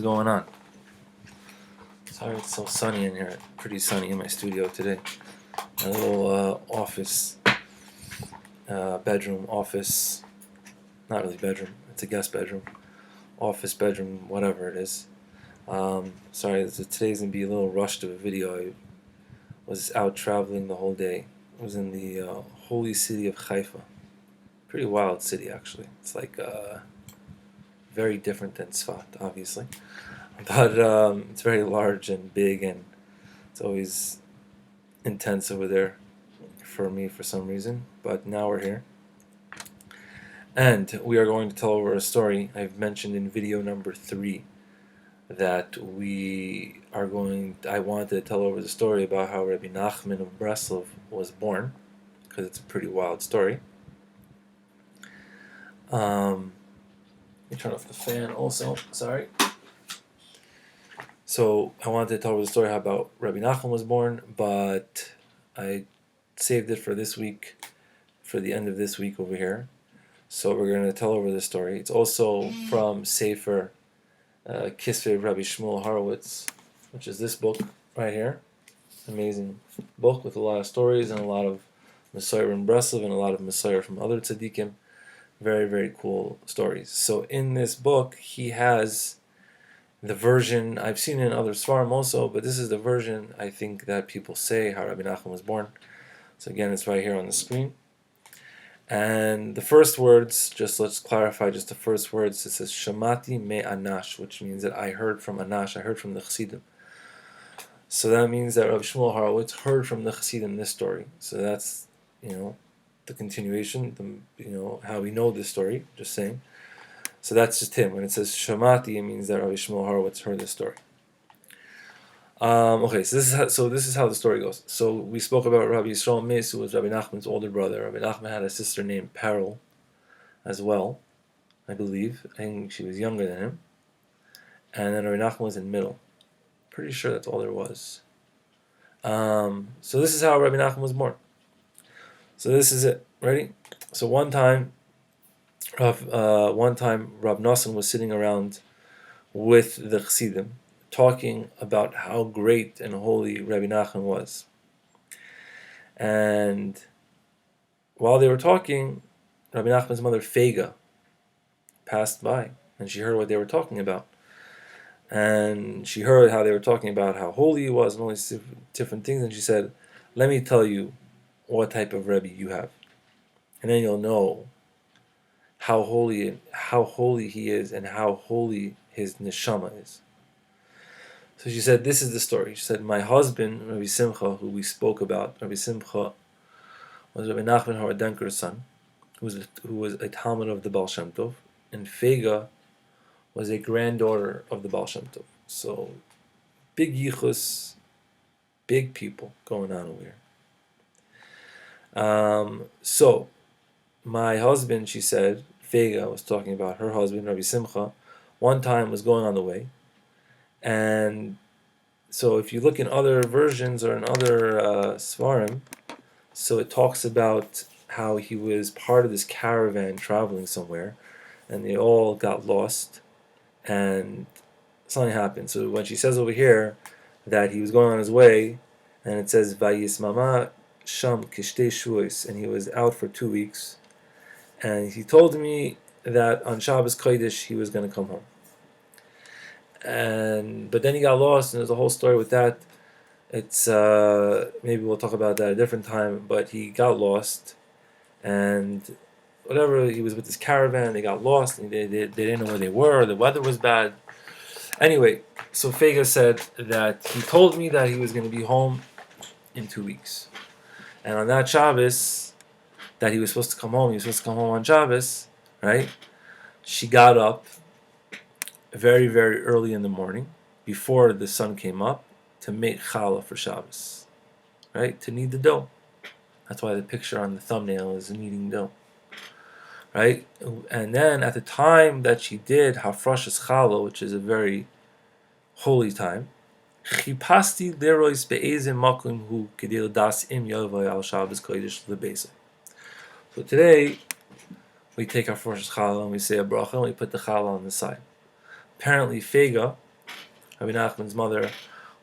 going on? Sorry it's so sunny in here. Pretty sunny in my studio today. My little office, bedroom, office, not really bedroom, it's a guest bedroom, office bedroom, whatever it is. Sorry, today's going to be a little rushed of a video. I was out traveling the whole day. I was in the holy city of Haifa. Pretty wild city, actually. It's like very different than Tzfat, obviously. But it's very large and big, and it's always intense over there for me for some reason. But now we're here. And we are going to tell over a story. I've mentioned in video number 3 that I wanted to tell over the story about how Rebbe Nachman of Breslov was born, because it's a pretty wild story. Let me turn off the fan also, sorry. So I wanted to tell over the story how about Rebbe Nachman was born, but I saved it for this week, for the end of this week over here. So we're going to tell over the story. It's also from Sefer Kisvei Rabbi Shmuel Horowitz, which is this book right here. Amazing book with a lot of stories and a lot of Messiah in Breslov and a lot of Messiah from other tzaddikim. Very, very cool stories. So in this book, he has the version, I've seen it in other Svarim also, but this is the version I think that people say how Rebbe Nachman was born. So again, it's right here on the screen. And the first words, just let's clarify just the first words. It says Shamati me Anash, which means that I heard from Anash, I heard from the Chassidim. So that means that Rabbi Shmuel Horowitz heard from the Chassidim this story. So that's, the continuation, how we know this story, just saying. So that's just him. When it says Shamati, it means that Rabbi Shmuel Horowitz heard this story. Okay, so this is how the story goes. So we spoke about Rabbi Yisrael Meis, who was Rabbi Nachman's older brother. Rabbi Nachman had a sister named Peril as well, I believe. I think she was younger than him. And then Rabbi Nachman was in middle. Pretty sure that's all there was. So this is how Rabbi Nachman was born. So this is it. Ready? So one time Rav Nosson was sitting around with the Chassidim, talking about how great and holy Rebbe Nachman was. And while they were talking, Rebbe Nachman's mother, Fega, passed by, and she heard what they were talking about. And she heard how they were talking about how holy he was and all these different things, and she said, "Let me tell you what type of Rebbe you have, and then you'll know how holy he is and how holy his neshama is." So she said, this is the story. She said, my husband, Rabbi Simcha, who we spoke about, Rabbi Simcha was Rabbi Nachman Horodenker's son, who was a Talmud of the Baal Shem Tov, and Fega was a granddaughter of the Baal Shem Tov. So, big yichus, big people going on over here. So, my husband, she said, Fega was talking about her husband, Rabbi Simcha, one time was going on the way. And so if you look in other versions or in other Svarim, so it talks about how he was part of this caravan traveling somewhere, and they all got lost, and something happened. So when she says over here that he was going on his way, and it says, Vayismama Sham Kishtei Shuos, and he was out for 2 weeks, and he told me that on Shabbos Kodesh he was going to come home. But then he got lost, and there's a whole story with that. It's maybe we'll talk about that at a different time. But he got lost, and whatever, he was with his caravan. They got lost, and they didn't know where they were. The weather was bad. Anyway, so Fega said that he told me that he was going to be home in 2 weeks, and on that Shabbos that he was supposed to come home. He was supposed to come home on Shabbos, right? She got up very, very early in the morning, before the sun came up, to make challah for Shabbos, right? To knead the dough. That's why the picture on the thumbnail is kneading dough, right? And then at the time that she did hafrashas challah, which is a very holy time, chipasti lerois be'ezim makom hu kedil das im yovay al Shabbos kodesh lebeisa. So today we take our hafrashas challah and we say a bracha and we put the challah on the side. Apparently Fega Rebbe Nachman's mother,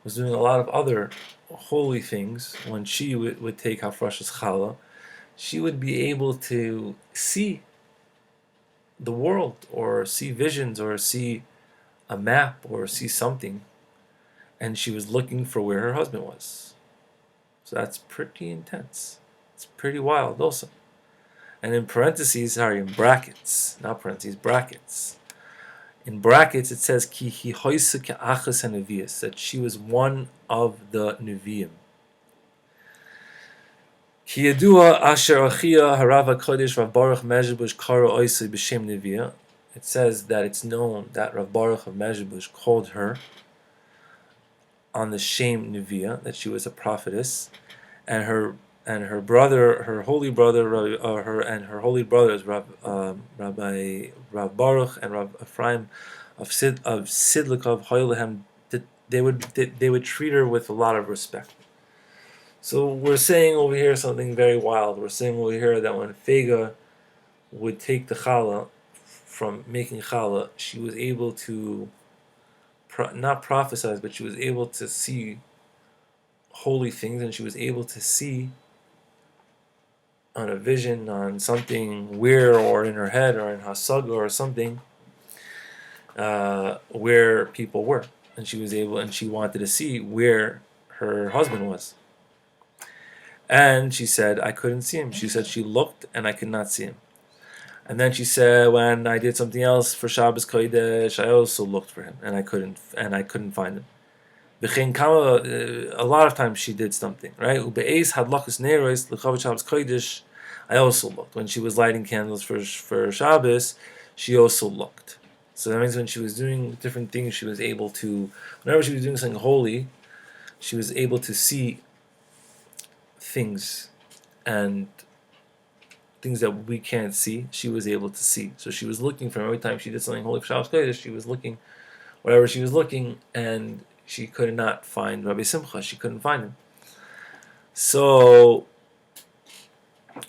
was doing a lot of other holy things. When she would take Hafrashas Challah, she would be able to see the world, or see visions, or see a map, or see something, and she was looking for where her husband was. So that's pretty intense. It's pretty wild also. And in parentheses, in brackets, not parentheses, brackets. In brackets it says Ki hi hoise ke'achas hanevias, that she was one of the Nevi'im. Ki yadua asher achia harav HaKodesh Rav Baruch Mezhebush kara oisei b'shem Nevi'ah. It says that it's known that Rav Baruch of Mezhebush called her on the Shem Nevi'ah, that she was a prophetess, and her brother, her holy brother, her holy brothers, Rabbi Rav Baruch and Rav Ephraim of Sidlikov Hoylehem, they would treat her with a lot of respect. So we're saying over here something very wild. We're saying over here that when Fega would take the challah from making challah, she was able to not prophesize, but she was able to see holy things, and she was able to see on a vision, on something where, or in her head, or in hasaga, or something, where people were, and she was able, and she wanted to see where her husband was. And she said, I couldn't see him. She said she looked and I could not see him. And then she said, when I did something else for Shabbos Kodesh, I also looked for him, and I couldn't find him. A lot of times she did something, right? I also looked. When she was lighting candles for Shabbos, she also looked. So that means when she was doing different things, she was able to, whenever she was doing something holy, she was able to see things, and things that we can't see, she was able to see. So she was looking for him. Every time she did something holy for Shabbos Kodesh, she was looking, wherever she was looking, and she could not find Rabbi Simcha. She couldn't find him. So,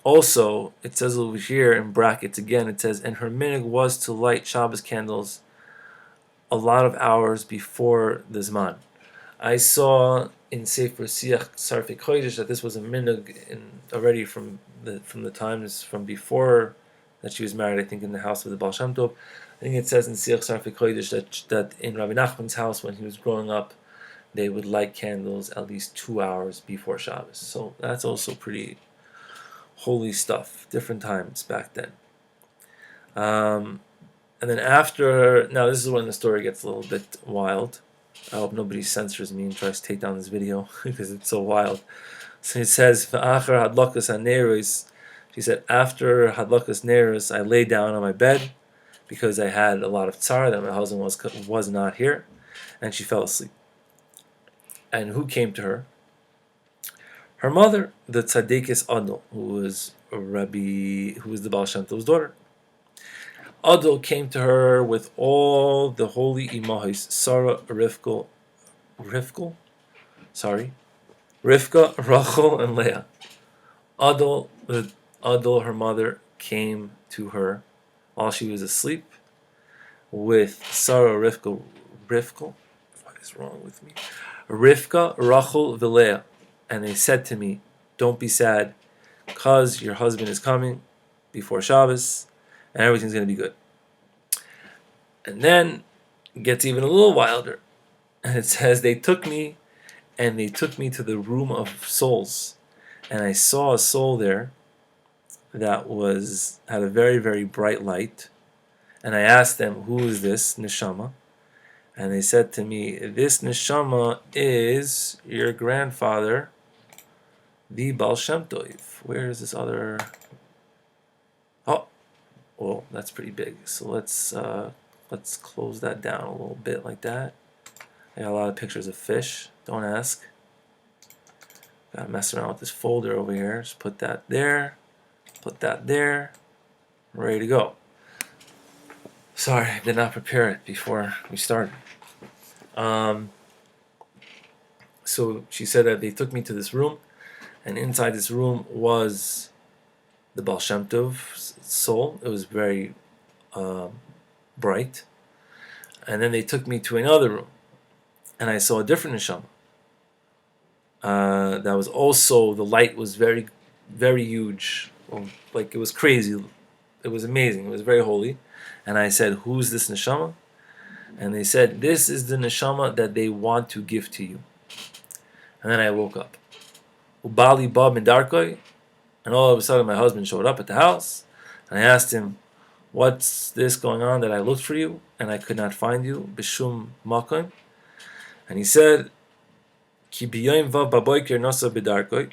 also, it says over here in brackets again, it says, and her minhag was to light Shabbos candles a lot of hours before the Zman. I saw in Sefer Siach Sarfei Kodesh that this was a minhag already from the times from before that she was married, I think in the house of the Baal Shem Tov. I think it says in Siach Sarfei Kodesh that in Rabbi Nachman's house when he was growing up, they would light candles at least 2 hours before Shabbos. So that's also pretty holy stuff. Different times back then. And then after, now this is when the story gets a little bit wild. I hope nobody censors me and tries to take down this video because it's so wild. So it says, "V'achar hadlakas haneros." She said, after hadlakas neros, I lay down on my bed because I had a lot of tzara that my husband was not here, and she fell asleep. And who came to her? Her mother, the Tzaddikis Adol, who was the Baal Shem Tov's daughter. Adol came to her with all the holy imahos, Sarah, Rivka, Rachel, and Leah. Adol, her mother, came to her while she was asleep with Sarah, Rivka. What is wrong with me? Rivka, Rachel, Leah. And they said to me, don't be sad, because your husband is coming before Shabbos, and everything's going to be good. And then it gets even a little wilder. And it says, they took me to the room of souls. And I saw a soul there that had a very, very bright light. And I asked them, who is this neshama? And they said to me, this neshama is your grandfather, the Baal Shem Tov. Where is this other? Oh, well, that's pretty big. So let's close that down a little bit like that. I got a lot of pictures of fish. Don't ask. Gotta mess around with this folder over here. Just put that there. Put that there. I'm ready to go. Sorry, I did not prepare it before we started. So she said that they took me to this room, and inside this room was the Baal Shem Tov's soul. It was very bright. And then they took me to another room. and I saw a different neshama. That was also, the light was very, very huge. Like, it was crazy. It was amazing. It was very holy. And I said, "Who's this neshama?" And they said, "This is the neshama that they want to give to you." And then I woke up. Ubali Bob Darkoi, and all of a sudden my husband showed up at the house, and I asked him, "What's this going on that I looked for you and I could not find you?" Bishum Makom. And he said, Ki b'yom vav b'boker nasa b'darkoi.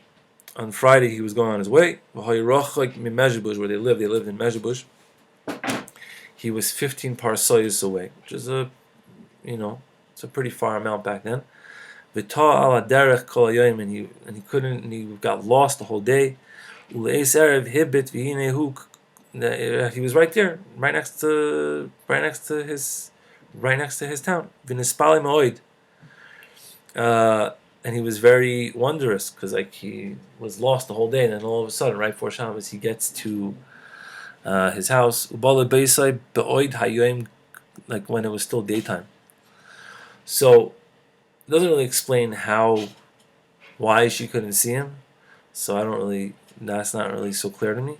On Friday he was going on his way. V'hayrachak mi-Mezhebush, where they lived in Mezhebush. He was 15 parsoyos away, which is it's a pretty far amount back then. V'ta ala derech kol hayom, and he got lost the whole day. Uleis erev hibit v'hinehu. He was right there, right next to his town. V'nispali ma'oid. And he was very wondrous, because he was lost the whole day, and then all of a sudden, right before Shabbos, he gets to his house. Ubala beisai be'oid hayoim, like when it was still daytime. So it doesn't really explain why she couldn't see him. So that's not really so clear to me.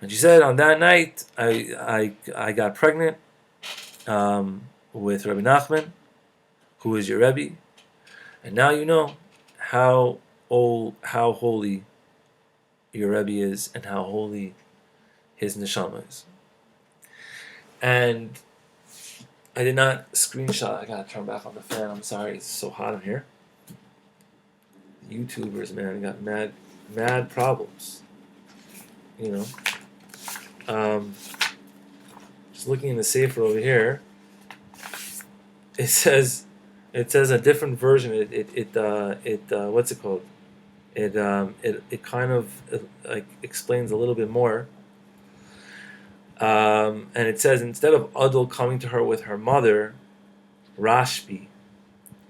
And she said, on that night, I got pregnant with Rebbe Nachman, who is your Rebbe. And now you know how holy your Rebbe is, and how holy his neshama is. And I did not screenshot. I gotta turn back on the fan. I'm sorry, it's so hot in here. YouTubers, man, got mad problems. Just looking in the sefer over here, it says a different version. What's it called? It kind of like explains a little bit more. And it says, instead of Adol coming to her with her mother, Rashbi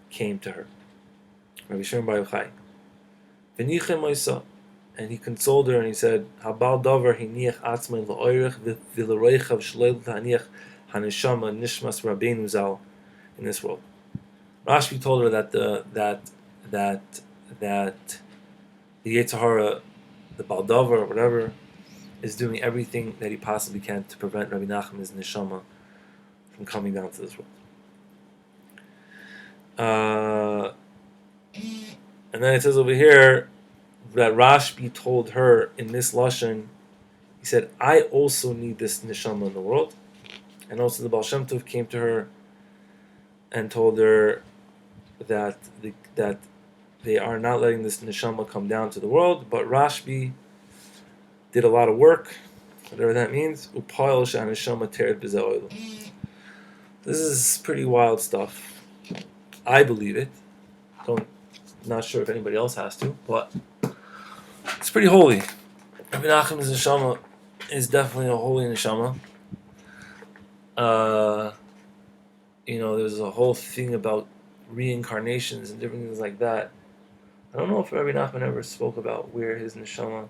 came to her. Rabbi Shimon Bar Yochai. Menachem Moisa, and he consoled her, and he said, "Habal davar hiniach atzmei la'oirich v'leroichav shleil ta'aniach haneshama nishmas Rabbeinu Zal in this world." Rashbi told her that the Yetzer Hara, the Baldavar or whatever, is doing everything that he possibly can to prevent Rabbi Nachman's neshama from coming down to this world. And then it says over here that Rashbi told her in this lashon, he said, "I also need this neshama in the world." And also the Baal Shem Tov came to her and told her that they are not letting this neshama come down to the world, but Rashbi did a lot of work, whatever that means. This is pretty wild stuff. I believe it. Not sure if anybody else has to, but it's pretty holy. Rebbe Nachman's neshama is definitely a holy neshama. There's a whole thing about reincarnations and different things like that. I don't know if Rebbe Nachman ever spoke about where his neshama,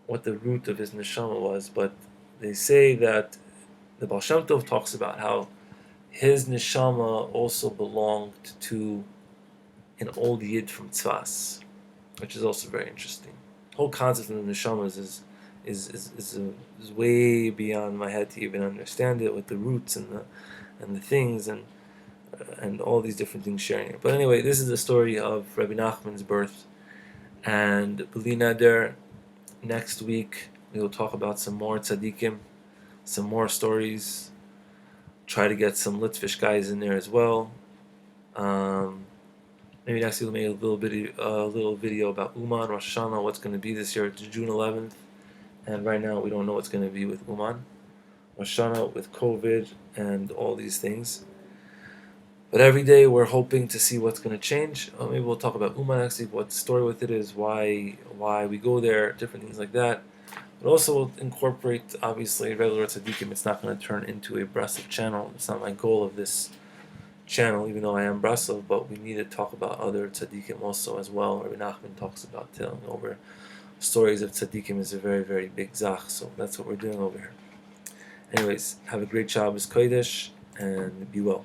what the root of his neshama was, but they say that the Baal Shem Tov talks about how his neshama also belonged to an old yid from Tzfas, which is also very interesting. The whole concept of the neshamas is way beyond my head to even understand it, with the roots and the things and all these different things sharing it. But anyway, this is the story of Rebbe Nachman's birth. And B'li Neder, next week we will talk about some more tzaddikim, some more stories. Try to get some Litvish guys in there as well. Maybe next week we'll make a little video about Uman, Rosh Hashanah, what's going to be this year. It's June 11th. And right now we don't know what's going to be with Uman, Rosh Hashanah, with COVID and all these things. But every day we're hoping to see what's going to change. Maybe we'll talk about Uman next week, what the story with it is, why we go there, different things like that. But also we'll incorporate, obviously, regular tzaddikim. It's not going to turn into a Breslov channel. It's not my goal of this channel, even though I am Breslov, but we need to talk about other tzaddikim also as well. Rebbe Nachman talks about telling over stories of tzaddikim is a very, very big zach, so that's what we're doing over here. Anyways, have a great Shabbos Kodesh, and be well.